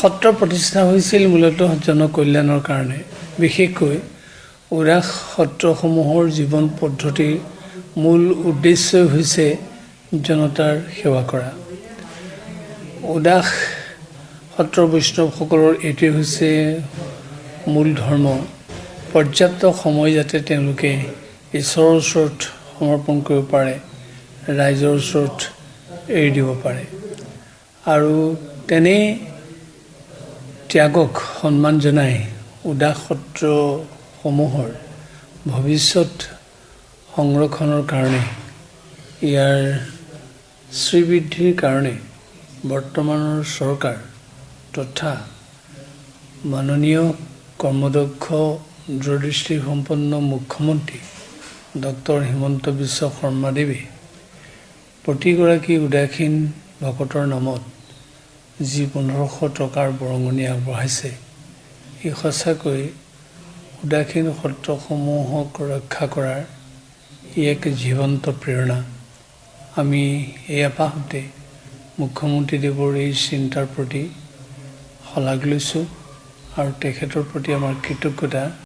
সত্ৰ প্ৰতিষ্ঠা হৈছিল মূলতঃ জনকল্যাণৰ কাৰণে বিশেষকৈ উদাস সত্ৰসমূহৰ জীৱন পদ্ধতিৰ মূল উদ্দেশ্য হৈছে জনতাৰ সেৱা কৰা উদাস সত্ৰ বৈষ্ণৱসকলৰ এটি হৈছে মূল ধৰ্ম পৰ্যাপ্ত সময় যাতে তেওঁলোকে ঈশ্বৰৰ ওচৰত সমৰ্পণ কৰিব পাৰে ৰাইজৰ ওচৰত এৰি দিব পাৰে আৰু তেনে ত্যাগক সন্মান জনাই উদাস সত্ৰসমূহৰ ভৱিষ্যত সংৰক্ষণৰ কাৰণে ইয়াৰ শ্ৰীবৃদ্ধিৰ কাৰণে বৰ্তমানৰ চৰকাৰ তথা মাননীয় কৰ্মদক্ষ দূৰদৃষ্টিসম্পন্ন মুখ্যমন্ত্ৰী ডক্টৰ হিমন্ত বিশ্ব শৰ্মাদেৱে প্ৰতিগৰাকী উদাসীন ভকতৰ নামত যি 1500 টকাৰ বৰঙণি আগবঢ়াইছে ই সঁচাকৈ উদাসীন সত্ৰসমূহক ৰক্ষা কৰাৰ এক জীৱন্ত প্ৰেৰণা আমি এই আপাহতে মুখ্যমন্ত্ৰীদেৱৰ এই চিন্তাৰ প্ৰতি শলাগ লৈছোঁ আৰু তেখেতৰ প্ৰতি আমাৰ কৃতজ্ঞতা